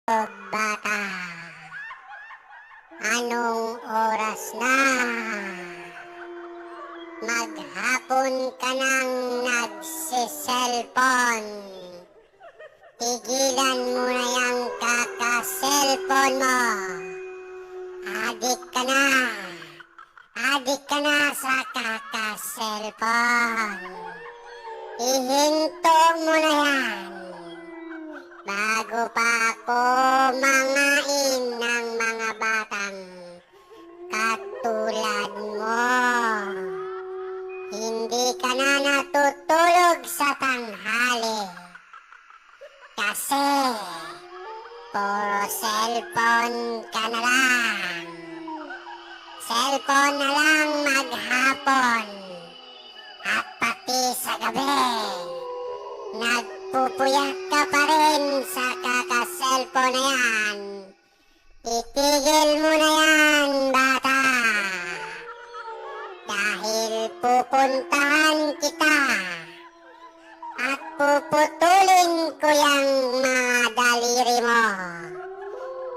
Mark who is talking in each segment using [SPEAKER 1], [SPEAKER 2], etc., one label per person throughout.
[SPEAKER 1] Bata, anong oras na? Maghapon ka nang nagsiselfon. Tigilan mo na yung kaka-cellphone mo. Adik ka na. Adik ka na sa kaka-cellphone. Ihinto mo na yan. Bago pa ako mangain ng mga batang katulad mo. Hindi ka na natutulog sa tanghali. Kasi puro cellphone ka na lang. Cellphone na lang maghapon. At pati sa gabi. Nagpupuyak ka pa rin sa kaka-cellphone na yan. Itigil mo na yan, bata. Dahil pupuntahan kita. At puputulin ko yung mga daliri mo.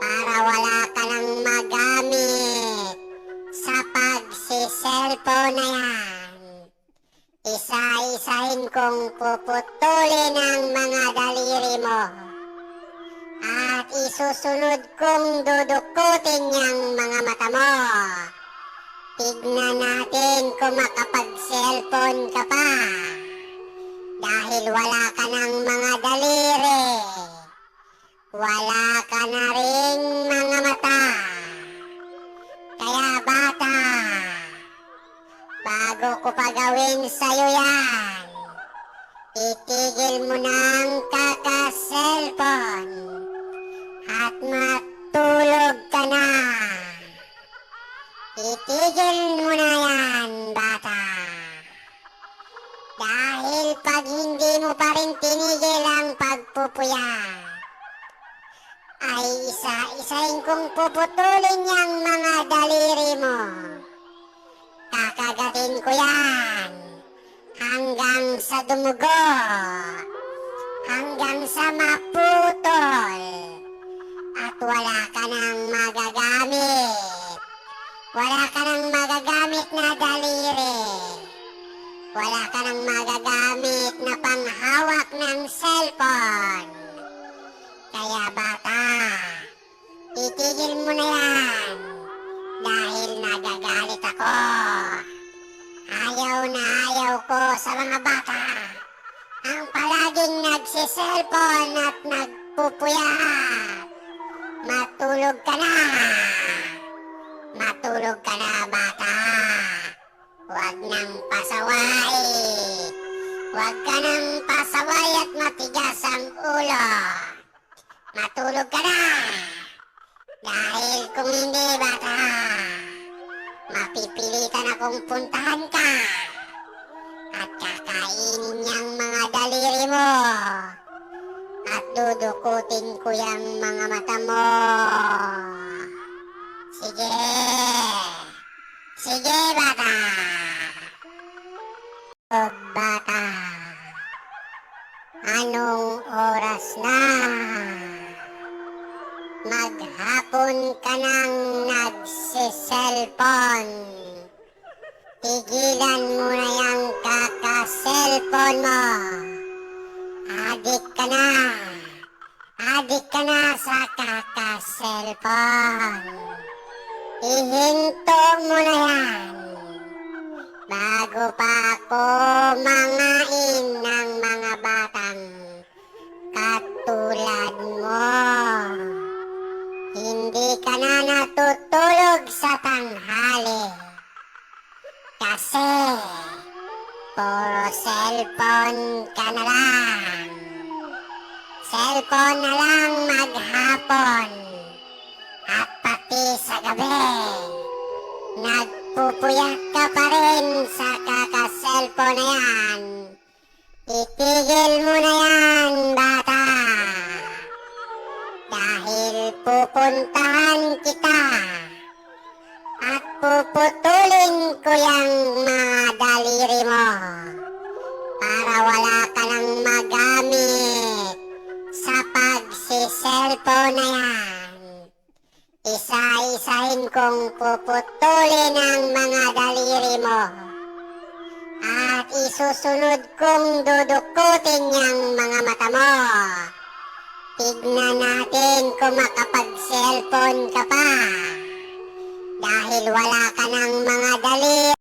[SPEAKER 1] Para wala ka nang magamit sa pagsi-cellphone na yan. Isa-isahin kong puputulin ang mga daliri mo. At isusunod kong dudukutin yung mga mata mo. Tignan natin kung makapag-cellphone ka pa. Dahil wala ka ng mga daliri. Wala ka na ring mga mata. Kaya bata, bago ko pa gawin sa'yo yan, itigil mo ng kaka-cellphone at matulog ka na. Itigil mo na yan, bata. Dahil pag hindi mo pa rin tinigil ang pagpupuyat, ay isa-isahin kong puputulin yung mga daliri mo. Kakagatin ko yan hanggang sa dumugo, hanggang sa maputol, at wala ka nang magagamit. Wala ka nang magagamit na daliri. Wala ka nang magagamit na panghawak ng cellphone. Kaya bata, itigil mo na yan. Dahil nagagalit ako. Ayaw na ayaw ko sa mga bata ang palaging nagsiselfon at nagpupuyat. Matulog ka na. Matulog ka na, bata. Huwag nang pasaway. Huwag ka nang pasaway at matigas ang ulo. Matulog ka na. Dahil kung hindi, bata, mapipilitan akong puntahan ka at kakainin niyang mga daliri mo at dudukutin ko yung mga mata mo. Sige. Sige, bata. Bata, anong oras na? Maghapon ka nang nagsiselfon. Tigilan mo na yung kaka-cellphone mo. Adik ka na. Adik ka na sa kaka-cellphone. Ihinto mo na yan. Bago pa ako mangain ng mga batang katulad mo. Hindi ka na natutulog sa tanghali. Kasi puro cellphone ka na lang. Cellphone na lang maghapon. At pati sa gabi. Nagpupuyak ka pa rin sa kaka-cellphone na yan. Itigil mo na yan, bata. Dahil pupuntahan kita at puputulin ko yung mga daliri mo para wala ka nang magamit sa pagsi-cellphone cellphone na yan. Isa-isahin kong puputulin ang mga daliri mo. At isusunod kong dudukutin yung mga mata mo. Tignan natin kung makapag-cellphone ka pa. Dahil wala ka ng mga daliri.